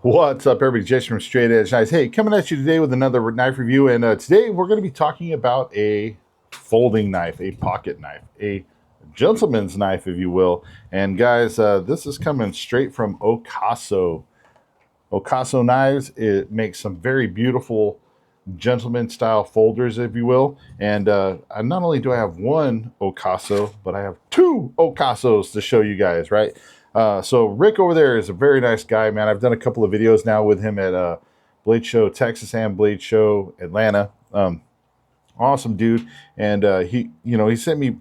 What's up, everybody? Jason from Straight Edge Knives. Hey, coming at you today with another knife review, and today we're going to be talking about a folding knife, a pocket knife, a gentleman's knife, if you will. And guys, this is coming straight from OCASO. OCASO Knives. It makes some very beautiful gentleman style folders, if you will. And not only do I have one OCASO, but I have two OCASOs to show you guys, right? So Rick over there is a very nice guy, man. I've done a couple of videos now with him at Blade Show Texas and Blade Show Atlanta. Awesome dude. And he sent me,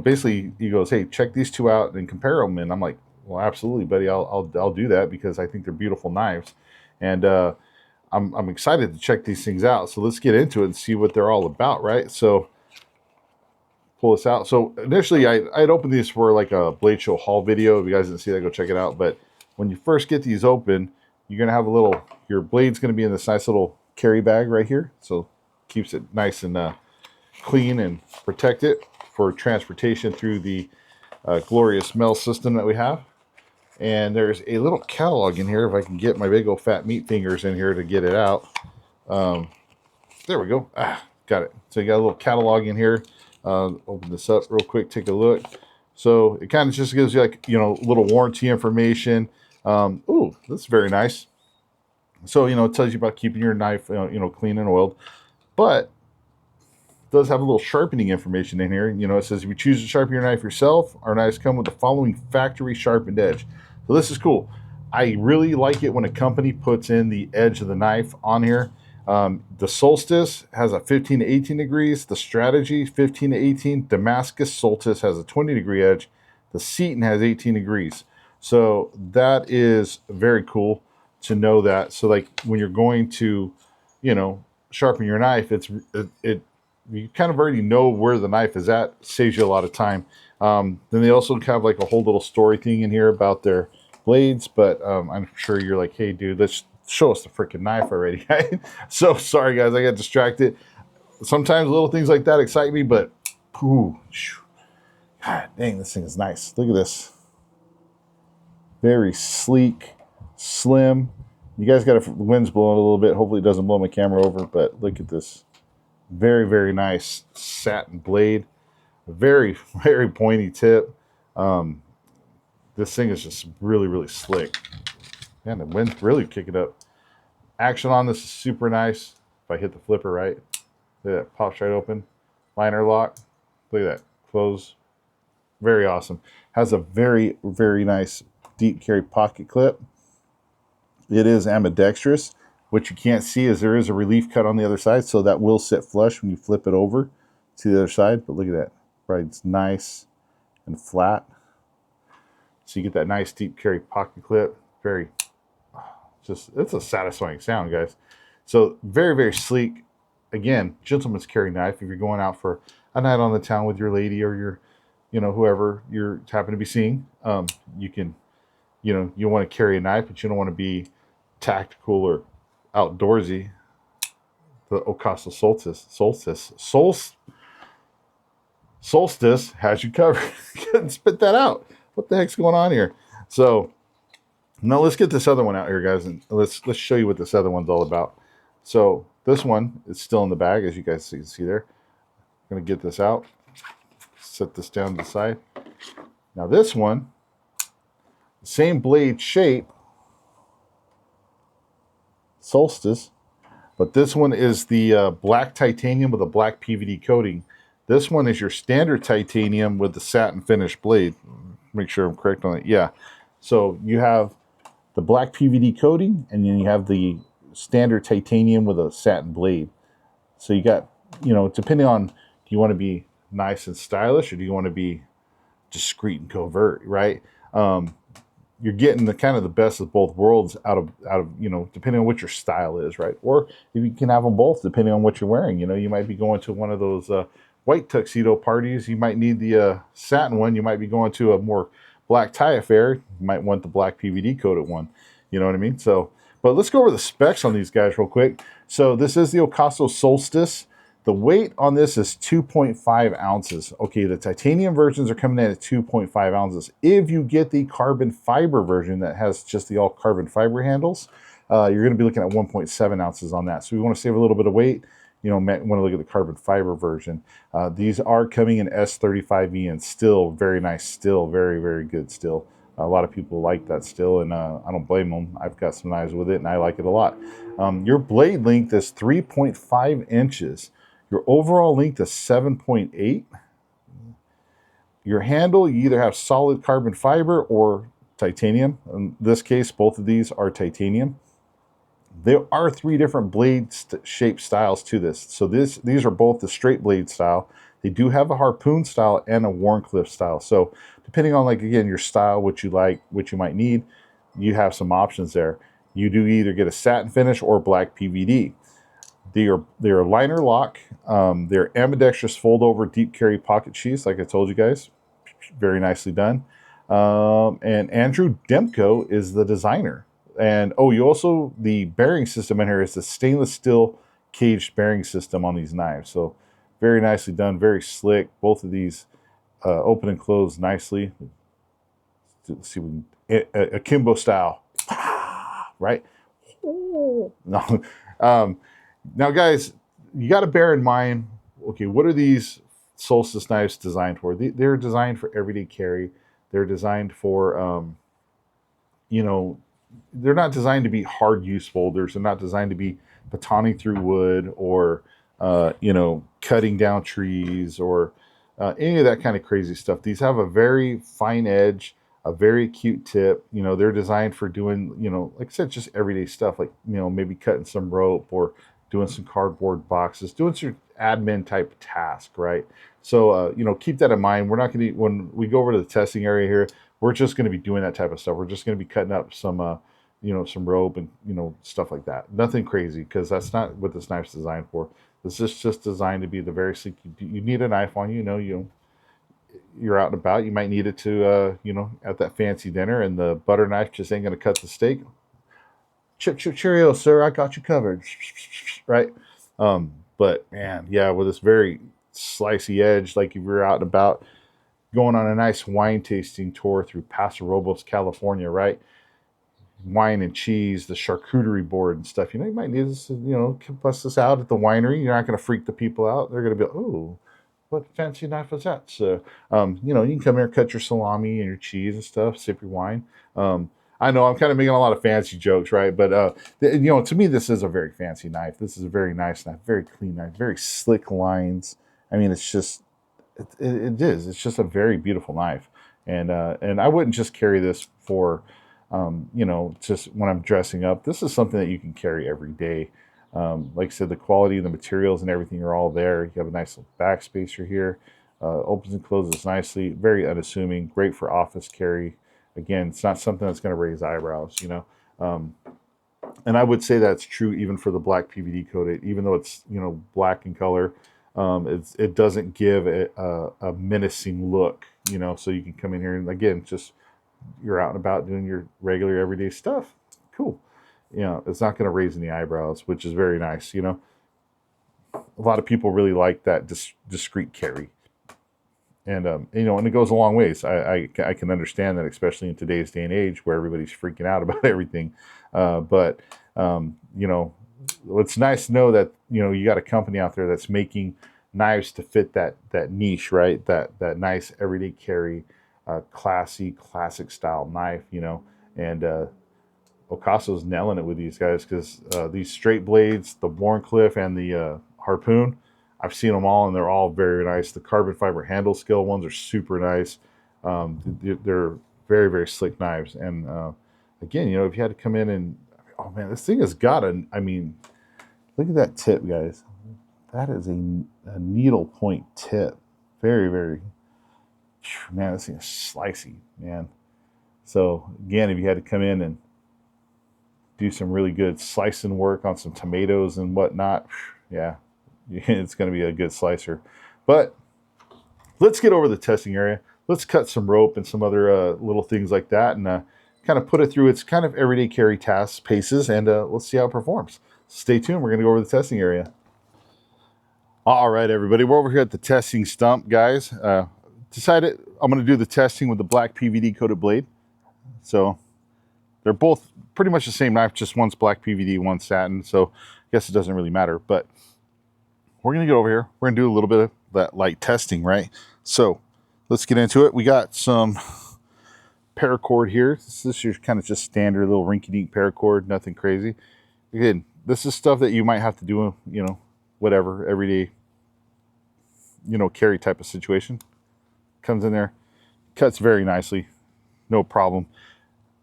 basically he goes, hey, check these two out and compare them. And I'm like, well, absolutely, buddy. I'll do that because I think they're beautiful knives. And I'm excited to check these things out. So let's get into it and see what they're all about, right? So pull this out. So initially I'd opened these for like a Blade Show haul video. If you guys didn't see that, go check it out. But when you first get these open, you're going to have your blade's going to be in this nice little carry bag right here. So keeps it nice and clean and protect it for transportation through the glorious mail system that we have. And there's a little catalog in here. If I can get my big old fat meat fingers in here to get it out. There we go. Got it. So you got a little catalog in here. Open this up real quick, take a look. So it kind of just gives you like, little warranty information. Ooh, that's very nice. So, it tells you about keeping your knife, clean and oiled. But it does have a little sharpening information in here. It says if you choose to sharpen your knife yourself, our knives come with the following factory sharpened edge. So this is cool. I really like it when a company puts in the edge of the knife on here. The Solstice has a 15 to 18 degrees. The Strategy 15 to 18. Damascus Solstice has a 20 degree edge. The Seton has 18 degrees. So that is very cool to know that. So like when you're going to, sharpen your knife, you kind of already know where the knife is at. Saves you a lot of time. Then they also have like a whole little story thing in here about their blades, but I'm sure you're like, hey dude, let's show us the freaking knife already. So sorry guys, I got distracted. Sometimes little things like that excite me, but God dang, this thing is nice. Look at this. Very sleek, slim. You guys got the wind's blowing a little bit. Hopefully it doesn't blow my camera over, but look at this. Very, very nice satin blade. Very, very pointy tip. This thing is just really, really slick. Man, the wind's really kicking up. Action on this is super nice. If I hit the flipper right, look at that, pops right open. Liner lock, look at that, close. Very awesome. Has a very, very nice deep carry pocket clip. It is ambidextrous. What you can't see is there is a relief cut on the other side, so that will sit flush when you flip it over to the other side. But look at that, right? It's nice and flat. So you get that nice deep carry pocket clip. Very, it's a satisfying sound, guys. So very, very sleek. Again, gentleman's carry knife. If you're going out for a night on the town with your lady or your, whoever you're happen to be seeing, you can, you want to carry a knife, but you don't want to be tactical or outdoorsy. The OCASO Solstice has you covered. Couldn't spit that out. What the heck's going on here? So now let's get this other one out here, guys, and let's show you what this other one's all about. So this one is still in the bag, as you guys can see there. I'm going to get this out, set this down to the side. Now this one, same blade shape, Solstice, but this one is the black titanium with a black PVD coating. This one is your standard titanium with the satin finish blade. Make sure I'm correct on it. Yeah. So you have the black PVD coating, and then you have the standard titanium with a satin blade. So you got, depending on, do you want to be nice and stylish, or do you want to be discreet and covert, right? You're getting the kind of the best of both worlds out of depending on what your style is, right? Or if you can have them both, depending on what you're wearing. You might be going to one of those white tuxedo parties. You might need the satin one. You might be going to a more black tie affair. You might want the black PVD coated one. You know what I mean? So, but let's go over the specs on these guys real quick. So this is the OCASO Solstice. The weight on this is 2.5 ounces. Okay, the titanium versions are coming in at 2.5 ounces. If you get the carbon fiber version that has just the all carbon fiber handles, you're going to be looking at 1.7 ounces on that. So we want to save a little bit of weight. You know, want to look at the carbon fiber version. These are coming in S35E and still very nice, still very, very good still. A lot of people like that still, and I don't blame them. I've got some knives with it, and I like it a lot. Your blade length is 3.5 inches. Your overall length is 7.8. Your handle, you either have solid carbon fiber or titanium. In this case, both of these are titanium. There are 3 different blade shape styles to this. So these are both the straight blade style. They do have a harpoon style and a Wharncliffe style. So depending on, like, again, your style, what you like, what you might need, you have some options there. You do either get a satin finish or black PVD. They are liner lock. They're ambidextrous fold over deep carry pocket sheaths, like I told you guys. Very nicely done. And Andrew Demko is the designer. And you also, the bearing system in here is the stainless steel caged bearing system on these knives. So very nicely done, very slick. Both of these open and close nicely. Let's see, akimbo style, right? No. Now, guys, you got to bear in mind, okay, what are these Solstice knives designed for? They're designed for everyday carry. They're designed for, you know, they're not designed to be hard use folders. They're not designed to be batoning through wood or, you know, cutting down trees or any of that kind of crazy stuff. These have a very fine edge, a very acute tip. You know, they're designed for doing, you know, like I said, just everyday stuff, like, you know, maybe cutting some rope or doing some cardboard boxes, doing some admin type task, right? So, you know, keep that in mind. We're not going to, when we go over to the testing area here, we're just going to be doing that type of stuff. We're just going to be cutting up some, you know, some rope and, you know, stuff like that. Nothing crazy, because that's not what this knife's designed for. This is just designed to be the very sleek. You need a knife on you, you know, you're out and about. You might need it to, you know, at that fancy dinner, and the butter knife just ain't going to cut the steak. Chip, chip, cheerio, sir. I got you covered. Right? But man, yeah, with this very slicey edge, like if you're out and about going on a nice wine tasting tour through Paso Robles, California, right? Wine and cheese, the charcuterie board and stuff. You know, you might need this, you know, bust this out at the winery. You're not going to freak the people out. They're going to be like, oh, what fancy knife is that? So, you know, you can come here, cut your salami and your cheese and stuff, sip your wine. I know I'm kind of making a lot of fancy jokes, right? But, you know, to me, this is a very fancy knife. This is a very nice knife, very clean knife, very slick lines. I mean, it's just, it is. It's just a very beautiful knife. And I wouldn't just carry this for, you know, just when I'm dressing up. This is something that you can carry every day. Like I said, the quality of the materials and everything are all there. You have a nice little back spacer here. Opens and closes nicely. Very unassuming. Great for office carry. Again, it's not something that's going to raise eyebrows, you know. And I would say that's true even for the black PVD coated. Even though it's, you know, black in color, it doesn't give a menacing look, you know. So you can come in here and, again, just, you're out and about doing your regular everyday stuff. Cool. You know, it's not going to raise any eyebrows, which is very nice. You know, a lot of people really like that discreet carry. And, you know, and it goes a long ways. I can understand that, especially in today's day and age where everybody's freaking out about everything. But, you know, it's nice to know that, you know, you got a company out there that's making knives to fit that niche, right? That nice everyday carry, classy, classic style knife, you know. And OCASO's nailing it with these guys, because these straight blades, the Wharncliffe and the harpoon, I've seen them all, and they're all very nice. The carbon fiber handle scale ones are super nice. They're very, very slick knives. And again, you know, if you had to come in and, oh man, this thing has got I mean, look at that tip, guys. That is a needle point tip. Very, very, man, this thing is slicey, man. So again, if you had to come in and do some really good slicing work on some tomatoes and whatnot, yeah, it's going to be a good slicer. But let's get over the testing area. Let's cut some rope and some other little things like that, and kind of put it through its kind of everyday carry tasks, paces, and let's see how it performs. Stay tuned. We're going to go over the testing area. All right, everybody, we're over here at the testing stump, guys. Decided I'm going to do the testing with the black PVD coated blade. So they're both pretty much the same knife, just one's black PVD, one's satin. So I guess it doesn't really matter, but we're going to get over here. We're going to do a little bit of that light testing, right? So let's get into it. We got some paracord here. This is your kind of just standard little rinky-dink paracord, nothing crazy. Again, this is stuff that you might have to do, you know, whatever, everyday, you know, carry type of situation. Comes in there, cuts very nicely, no problem.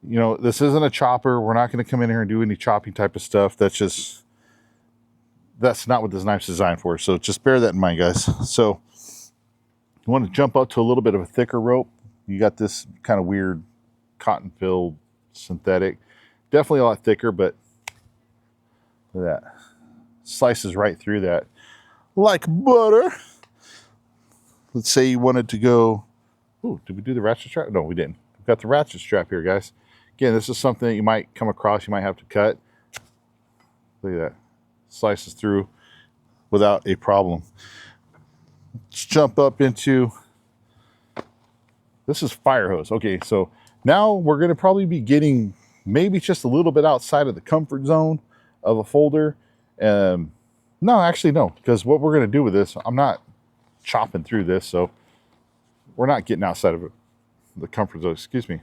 You know, this isn't a chopper. We're not going to come in here and do any chopping type of stuff. That's not what this knife's designed for. So just bear that in mind, guys. So you want to jump up to a little bit of a thicker rope. You got this kind of weird cotton filled synthetic, definitely a lot thicker, but look at that, slices right through that like butter. Let's say you wanted to go, ooh, did we do the ratchet strap? No, we didn't. We've got the ratchet strap here, guys. Again, this is something that you might come across, you might have to cut. Look at that, slices through without a problem. Let's jump up into, this is fire hose. Okay, so now we're going to probably be getting maybe just a little bit outside of the comfort zone of a folder. No, actually no, because what we're going to do with this, I'm not chopping through this, so we're not getting outside of the comfort zone. Excuse me.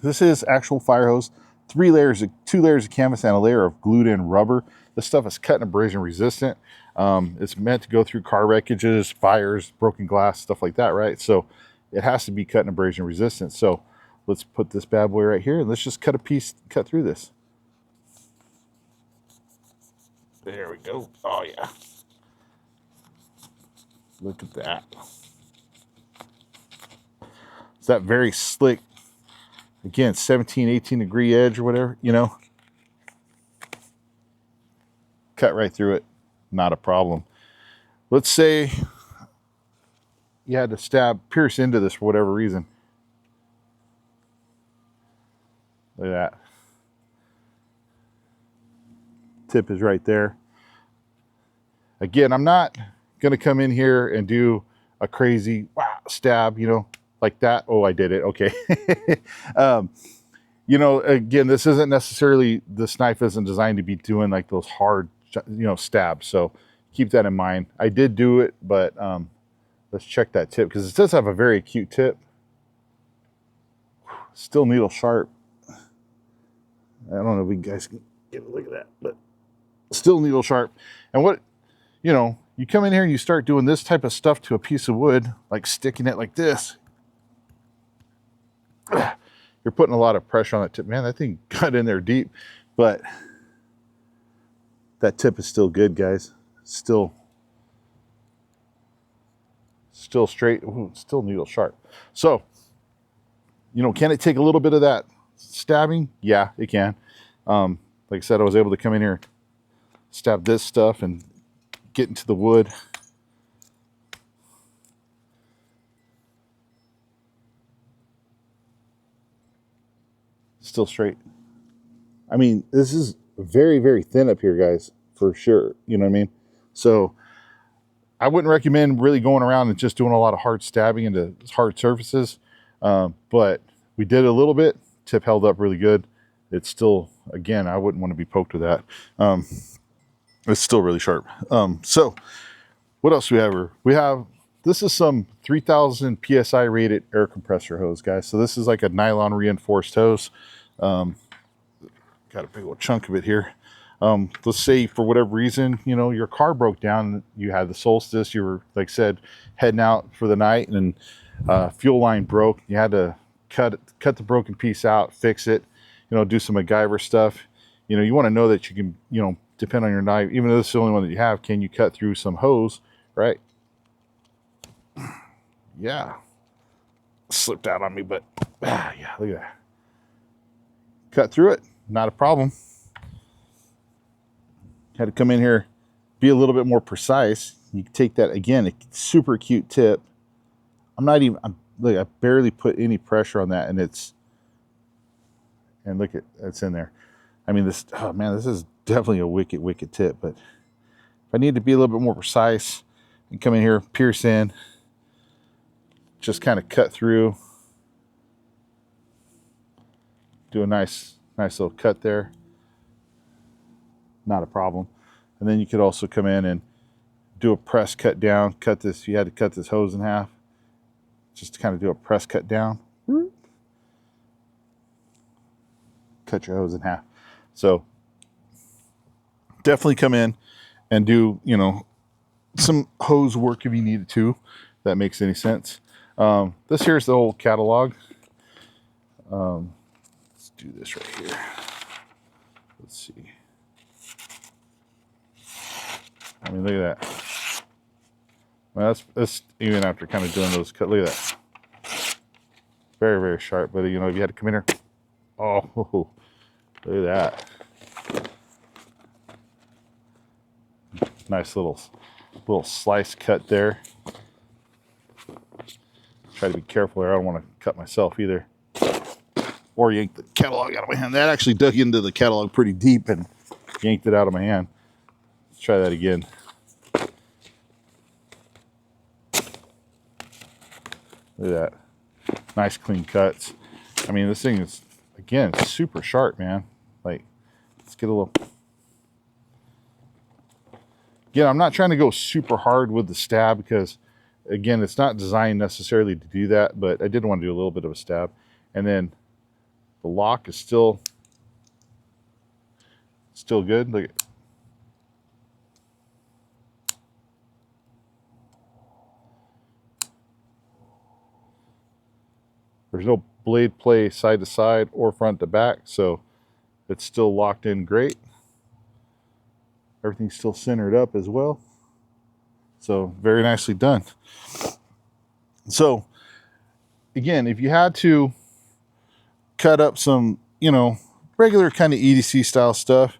This is actual fire hose, 2 layers of canvas and a layer of glued in rubber. This stuff is cut and abrasion resistant. It's meant to go through car wreckages, fires, broken glass, stuff like that, right? So it has to be cut and abrasion resistant. So let's put this bad boy right here and let's just cut through this. There we go. Oh yeah. Look at that. It's that very slick, again, 17, 18 degree edge or whatever, you know. Cut right through it, not a problem. Let's say you had to pierce into this for whatever reason. Look at that. Tip is right there. Again, I'm not going to come in here and do a crazy stab, you know, like that. Oh, I did it. Okay. You know, again, this knife isn't designed to be doing like those hard, you know, stabs. So keep that in mind. I did do it, but let's check that tip because it does have a very acute tip. Still needle sharp. I don't know if you guys can get a look at that, but still needle sharp. And what, you know, you come in here and you start doing this type of stuff to a piece of wood, like sticking it like this. You're putting a lot of pressure on that tip. Man, that thing got in there deep, but that tip is still good, guys. Still straight. Ooh, still needle sharp. So, you know, can it take a little bit of that stabbing? Yeah, it can. Like I said, I was able to come in here, stab this stuff and get into the wood. Still straight. I mean, this is very, very thin up here, guys, for sure. You know what I mean? So I wouldn't recommend really going around and just doing a lot of hard stabbing into hard surfaces. But we did a little bit. Tip held up really good. It's still, again, I wouldn't want to be poked with that. It's still really sharp. So what else do we have here? This is some 3000 PSI rated air compressor hose, guys. So this is like a nylon reinforced hose. Got a big old chunk of it here. Let's say for whatever reason, you know, your car broke down, you had the Solstice, you were, like I said, heading out for the night and fuel line broke. You had to cut the broken piece out, fix it, you know, do some MacGyver stuff. You know, you want to know that you can, you know, depend on your knife, even though this is the only one that you have, can you cut through some hose, right? Yeah. Slipped out on me, but yeah, look at that. Cut through it, not a problem. Had to come in here, be a little bit more precise. You can take that, again, a super acute tip. Look, I barely put any pressure on that, and look at, it's in there. I mean, oh man, this is definitely a wicked tip, but If I need to be a little bit more precise, and come in here, pierce in, just kind of cut through, do a nice little cut there. Not a problem. And then you could also come in and do a press cut down, cut this, if you had to cut this hose in half, just to kind of do a press cut down. Cut your hose in half. So definitely come in and do, you know, some hose work if you needed to. If that makes any sense. This here's the whole catalog. Let's do this right here. Let's see. I mean, look at that. Well, that's even after kind of doing those cuts. Look at that. Very, very sharp. But, you know, if you had to come in here. Oh, look at that. Nice little slice cut there. Try to be careful there. I don't want to cut myself either. Or yank the catalog out of my hand. That actually dug into the catalog pretty deep and yanked it out of my hand. Let's try that again. Look at that. Nice clean cuts. I mean, this thing is, again, super sharp, man. Like, let's get a little. Again, I'm not trying to go super hard with the stab because, again, it's not designed necessarily to do that, but I did want to do a little bit of a stab. And then the lock is still good. Look at. There's no blade play side to side or front to back, so it's still locked in great. Everything's still centered up as well. So very nicely done. So again, if you had to cut up some, you know, regular kind of EDC style stuff,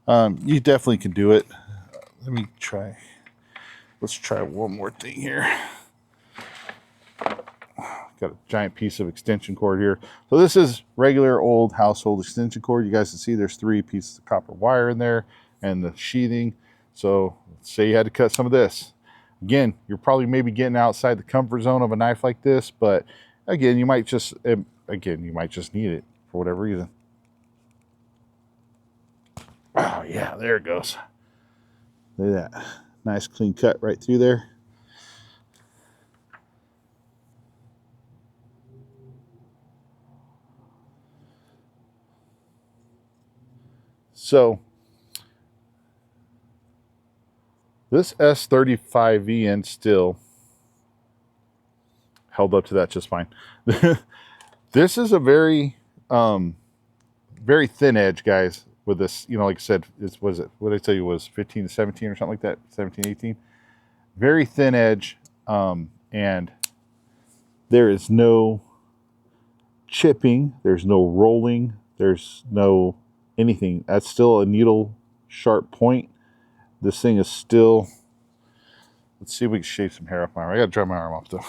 you definitely can do it. Let me try. Let's try one more thing here. Got a giant piece of extension cord here. So this is regular old household extension cord. You guys can see there's 3 pieces of copper wire in there and the sheathing. So let's say you had to cut some of this. Again, you're probably maybe getting outside the comfort zone of a knife like this, but again, you might just need it for whatever reason. Oh yeah, there it goes. Look at that. Nice clean cut right through there. So this S35VN still held up to that just fine. This is a very thin edge, guys, with this, you know, like I said, what did I tell you, was 15 to 17 or something like that, 17, 18. Very thin edge, and there is no chipping, there's no rolling, there's no anything. That's still a needle sharp point. This thing is still, let's see if we can shave some hair off my arm. I gotta dry my arm off though.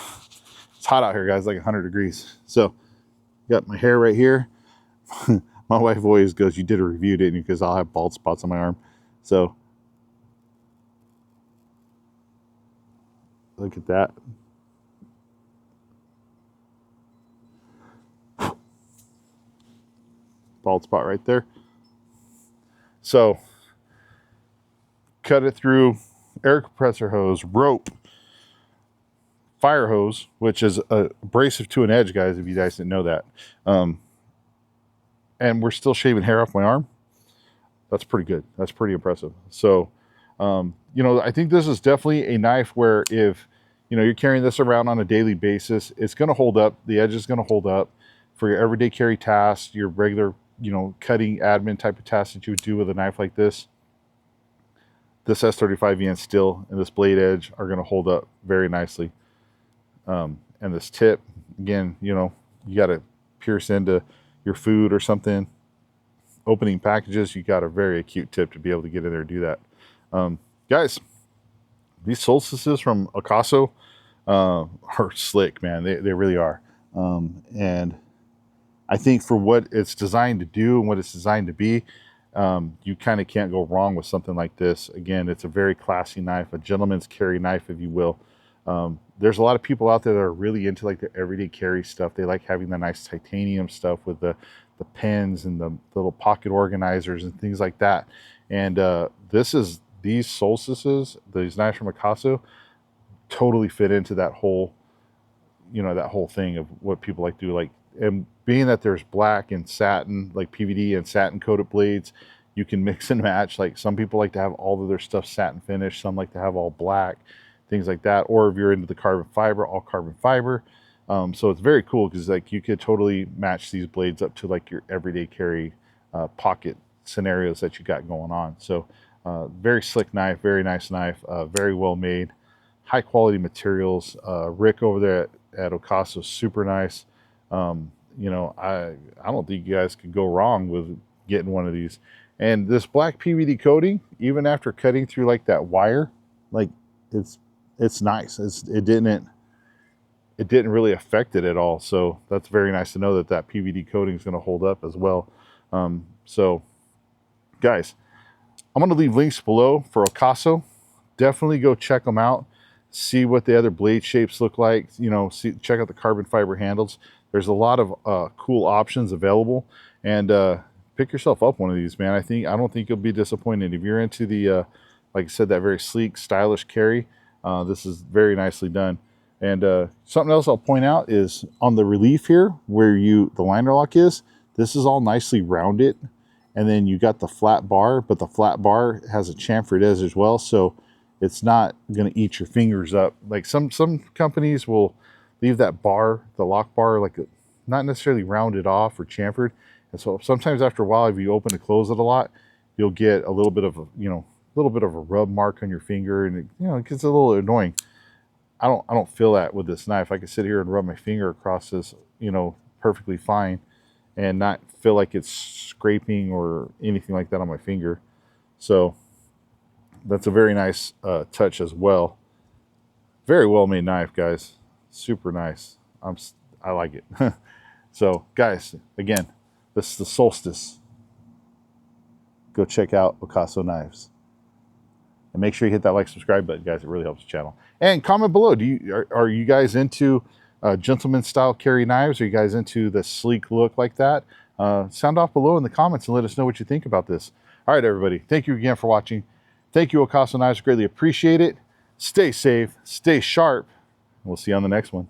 It's hot out here, guys, like 100 degrees. So got my hair right here. My wife always goes, you did a review, didn't you? Because I'll have bald spots on my arm. So look at that. Bald spot right there. So cut it through air compressor hose, rope, fire hose, which is abrasive to an edge, guys, if you guys didn't know that. And we're still shaving hair off my arm. That's pretty good. That's pretty impressive. So, you know, I think this is definitely a knife where if, you know, you're carrying this around on a daily basis, it's going to hold up. The edge is going to hold up for your everyday carry tasks, your regular, you know, cutting admin type of tasks that you would do with a knife like this. This S35VN steel and this blade edge are going to hold up very nicely. And this tip, again, you know, you got to pierce into your food or something. Opening packages, you got a very acute tip to be able to get in there and do that. Guys, these solstices from OCASO are slick, man. They really are. And I think for what it's designed to do and what it's designed to be, You kind of can't go wrong with something like this. Again, it's a very classy knife, a gentleman's carry knife, if you will. There's a lot of people out there that are really into like their everyday carry stuff. They like having the nice titanium stuff with the pens and the little pocket organizers and things like that. And these solstices, these knives from OCASO, totally fit into that whole, that whole thing of what people like to do. Like, and being that there's black and satin, like PVD and satin coated blades, you can mix and match. Like, some people like to have all of their stuff satin finish, some like to have all black, things like that. Or if you're into the carbon fiber, all carbon fiber. So it's very cool because like you could totally match these blades up to like your everyday carry pocket scenarios that you got going on. So very slick knife, very nice knife, very well made, high quality materials. Rick over there at OCASO, super nice. I don't think you guys could go wrong with getting one of these. And this black PVD coating, even after cutting through like that wire, like it's nice. It didn't really affect it at all. So that's very nice to know that that PVD coating is going to hold up as well. So guys, I'm going to leave links below for OCASO. Definitely go check them out. See what the other blade shapes look like. Check out the carbon fiber handles. There's a lot of cool options available, and pick yourself up one of these, man. I don't think you'll be disappointed if you're into the, like I said, that very sleek, stylish carry. This is very nicely done. And something else I'll point out is on the relief here, where the liner lock is. This is all nicely rounded, and then you got the flat bar, but the flat bar has a chamfered edge as well, so it's not going to eat your fingers up. Like some companies will leave that bar, the lock bar, like not necessarily rounded off or chamfered. And so sometimes after a while, if you open and close it a lot, you'll get a little bit of a rub mark on your finger, and it gets a little annoying. I don't feel that with this knife. I can sit here and rub my finger across this, perfectly fine, and not feel like it's scraping or anything like that on my finger. So that's a very nice touch as well. Very well made knife, guys. Super nice. I like it. So guys, again, this is the Solstice. Go check out OCASO Knives. And make sure you hit that like, subscribe button, guys. It really helps the channel. And comment below. Are you guys into gentleman style carry knives? Are you guys into the sleek look like that? Sound off below in the comments and let us know what you think about this. All right, everybody. Thank you again for watching. Thank you, OCASO Knives. Greatly appreciate it. Stay safe. Stay sharp. We'll see you on the next one.